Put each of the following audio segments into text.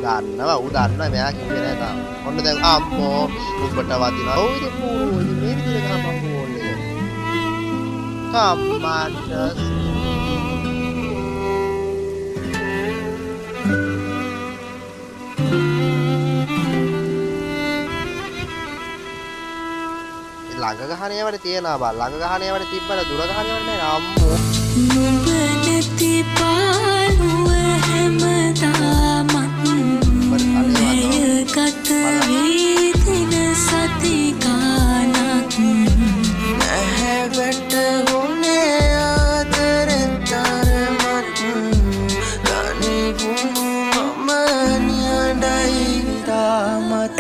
දන්නවා ඌ දන්නවා මෙයා කිව්වේ නෑ තාම. ඔන්න දැන් අම්මෝ උඹට වදිනවා. ඔය ඉතින් පූරෝ ඉතින් මේ විදිහට ගහපන් බෝල් එක. කම්මාන්ඩර්ස් ළඟ ගහන ඒවාට තියනවා බා. ළඟ ගහන ඒවාට තිබ්බල දුර ගහන ඒවාට නෑ අම්මෝ. නුඹ නැති පාළුව හැමදාමත් ගත වේදින සති ගානක් නැහැ වැටුනේ ආදරෙන් තරමක් ගනි වුණු මම නියඩයි තාමත්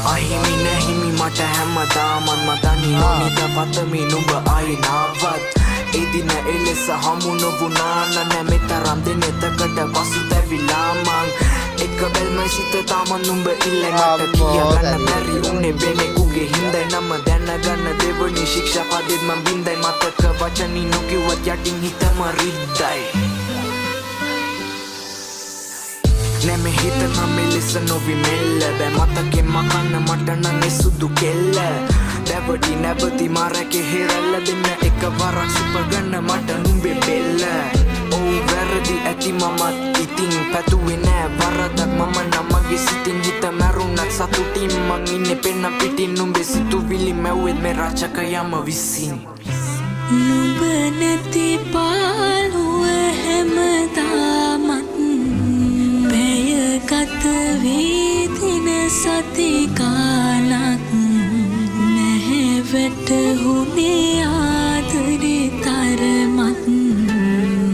අහිමි නැහිමි මට හැමදාමත් මතනි නොනිද පතමි නුඹ ආයිනාවත් එදින එලෙස හමු නොවුනාන නැමෙතරම් දෙනෙතකට පසුතැවිලා මං එක බැල්ම සිත තාම නුඹ ඉල්ලයි මට කියගන්න බැරි උනේ වෙනෙකුගේ හින්දයි නම දැනගන්න දෙවනි ශික්ෂා පදෙත් මං බින්දයි මතක වචනි නොකිව්වත් යටින් හිතම රිද්දයි නැමෙ හිත නම් මෙලෙස නොවි මෙල්ල බෑ මතකෙන් මකන්න මට නම් ඒ සුදු කෙල්ල දැවටි නැවති මාරකේ හිරල්ල දෙන්න එක වරක් සුපගන්න මට නුඹේ බෙල්ල ඔව් වැරදි ඇති මමත් ඉතින් පැතුවේ නෑ වරදක් මම නමගේ සිතින් හිත මැරුණත් සතුටින් මං ඉන්නේ පෙන්න පිටින් නුඹේ සිතුවිලි මැව්වෙත් මේ රචක යම විසින් නුඹ නැති පාළුව හැමදාමත් පැය ගත වේදින සති ගානක් නැහැ වැටුනේ ආදරේ තරමත්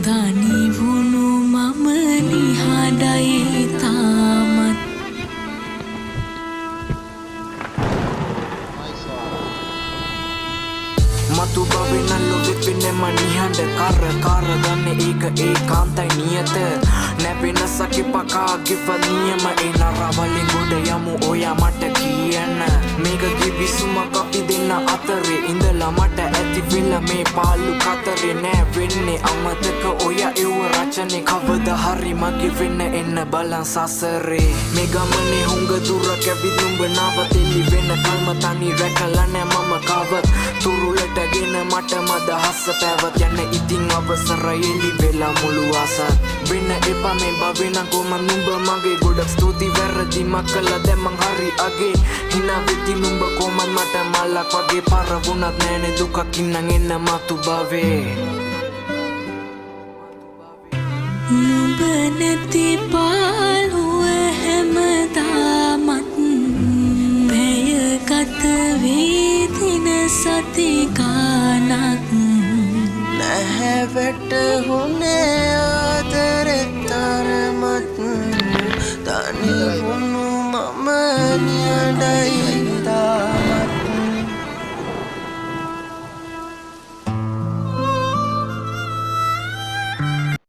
ධනි වුණු මම නිහඬයි තාමත් මතු බවේ නල්ලොවෙත් වෙන්නම නිහඬ කර ගන්න ඒක ඒකාන්තයි නියත නැවෙන සකි පකා ගෙව නියම ඒ නරවලින් ගොඩ යමු ඔයා මට කියන්න මේක කිවිසුමක් අපි දෙන්න අතරේ ඉඳලා මට ඇති වෙලා මේ පාලු කතරේ නෑ වෙන්නේ අමතක ඔයා එව්ව රචනේ කවදා හරි මගේ වෙන්න එන්න බලන් සසරේ මේ ගමනේ හුඟ දුර කැවිත් නුඹ නවතිලි වෙන කල්ම තනි රැකලා නෑ මම කවත් තුරුලටගෙන මට මදහස පැවත යන්න ඉතින් අවසර එලි වෙලා මුළු ආසත් වෙන්න එපා මේ බවෙන කොම නුඹ මගේ ගොඩක් ස්තුති වැරදි මකලා දැන් මං හරි අගේ හිනා වෙති නුඹ කොම මට මලක් වගේ පාර වුණත් නෑනේ දුකක් ඉන්නන් එන්න මතු බවේ නුඹ නැති පාළුව හැමදාමත් පැය ගත වේදින සති ගානක් නැහැ වැටුනේ